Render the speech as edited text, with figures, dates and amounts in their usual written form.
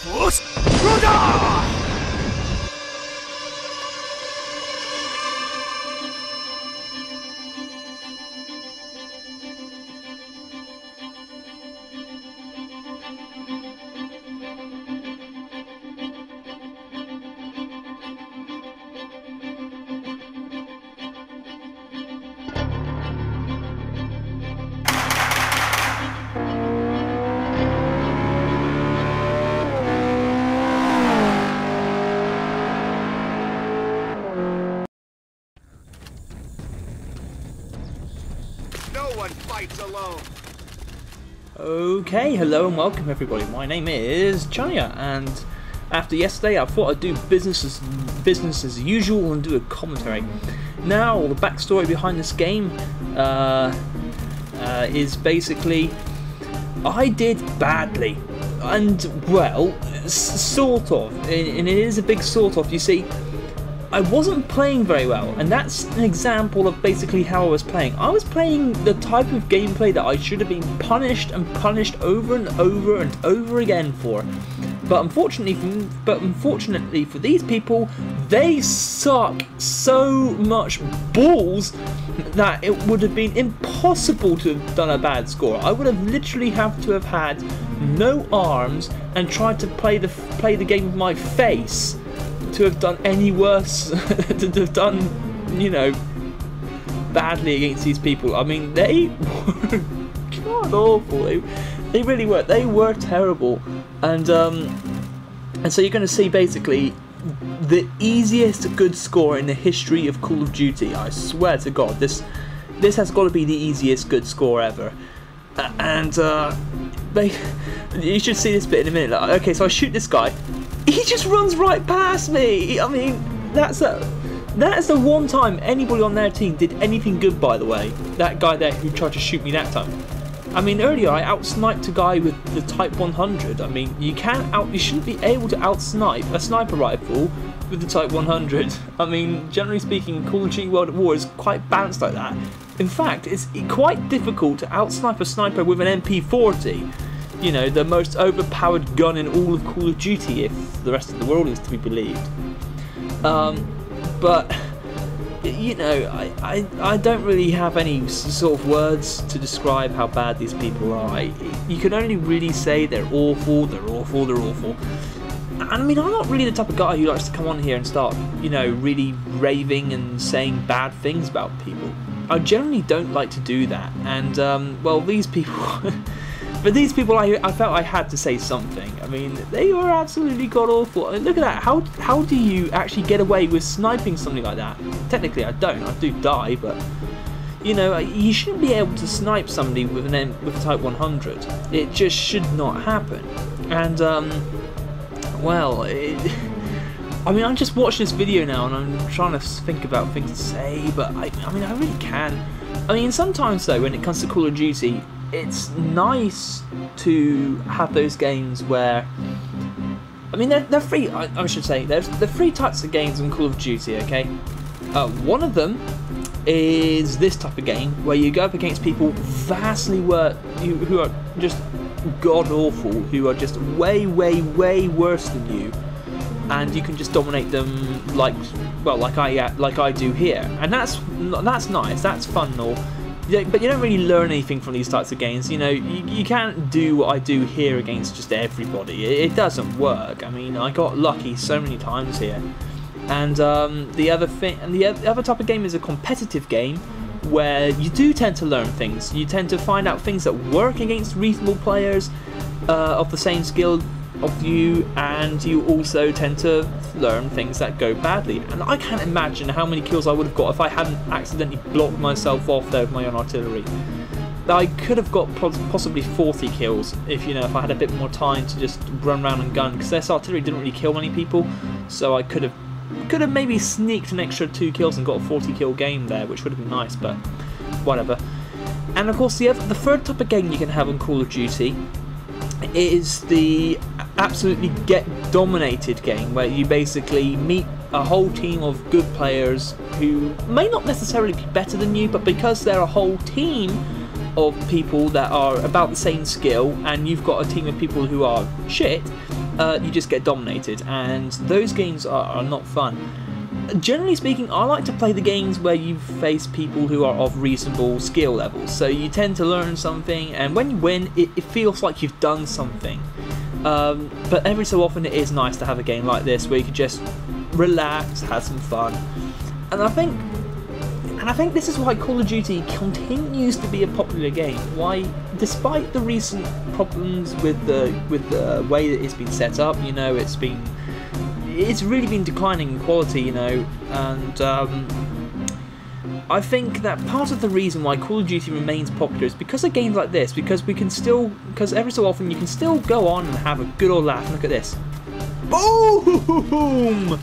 No one fights alone. Okay, hello and welcome everybody. My name is Chun, and after yesterday I thought I'd do business as usual and do a commentary. Now, the backstory behind this game is basically I did badly, and well, sort of, and it is a big sort of. You see, I wasn't playing very well, and that's an example of basically how I was playing. I was playing the type of gameplay that I should have been punished and punished over and over and over again for. But unfortunately for these people, they suck so much balls that it would have been impossible to have done a bad score. I would have literally have to have had no arms and tried to play the game with my face to have done any worse, to have done, you know, badly against these people. I mean, they were god awful. They really were. They were terrible. And so you're going to see basically the easiest good score in the history of Call of Duty. I swear to God, this has got to be the easiest good score ever. And you should see this bit in a minute. Like, okay, so I shoot this guy. He just runs right past me. I mean, that's the one time anybody on their team did anything good, by the way. That guy there who tried to shoot me that time. I mean, earlier I outsniped a guy with the Type 100. I mean, you shouldn't be able to outsnipe a sniper rifle with the Type 100. I mean, generally speaking, Call of Duty World at War is quite balanced like that. In fact, it's quite difficult to outsnipe a sniper with an MP40. You know, the most overpowered gun in all of Call of Duty, if the rest of the world is to be believed. But you know, I don't really have any sort of words to describe how bad these people are. You can only really say they're awful, they're awful, they're awful. I mean, I'm not really the type of guy who likes to come on here and start, you know, really raving and saying bad things about people. I generally don't like to do that, and well, these people. But these people, I felt I had to say something. I mean, they were absolutely god-awful. I mean, look at that. How do you actually get away with sniping something like that? Technically, I don't. I do die, but you know, you shouldn't be able to snipe somebody with a Type 100. It just should not happen. And well, I mean, I'm just watching this video now, and I'm trying to think about things to say, but I mean, I really can. I mean, sometimes though, when it comes to Call of Duty, it's nice to have those games where, I mean, they're free. I should say there's the three types of games in Call of Duty. Okay, one of them is this type of game where you go up against people vastly who are just god awful, who are just way worse than you, and you can just dominate them like I do here, and that's nice, that's fun and all. Yeah, but you don't really learn anything from these types of games. You know, you can't do what I do here against just everybody. It doesn't work. I mean, I got lucky so many times here. And the other type of game is a competitive game where you do tend to learn things. You tend to find out things that work against reasonable players of the same skill of you, and you also tend to learn things that go badly. And I can't imagine how many kills I would have got if I hadn't accidentally blocked myself off there with my own artillery. I could have got possibly 40 kills if I had a bit more time to just run around and gun, because this artillery didn't really kill many people, so I could have maybe sneaked an extra 2 kills and got a 40 kill game there, which would have been nice, but whatever. And of course the third type of game you can have on Call of Duty is the absolutely get dominated game, where you basically meet a whole team of good players who may not necessarily be better than you, but because they're a whole team of people that are about the same skill, and you've got a team of people who are shit, you just get dominated, and those games are not fun. Generally speaking, I like to play the games where you face people who are of reasonable skill levels, so you tend to learn something, and when you win, it feels like you've done something. But every so often it is nice to have a game like this where you can just relax, have some fun. And I think this is why Call of Duty continues to be a popular game. Why, despite the recent problems with the way that it's been set up, you know, it's really been declining in quality, you know, and I think that part of the reason why Call of Duty remains popular is because of games like this, because every so often you can still go on and have a good old laugh. Look at this. Boom!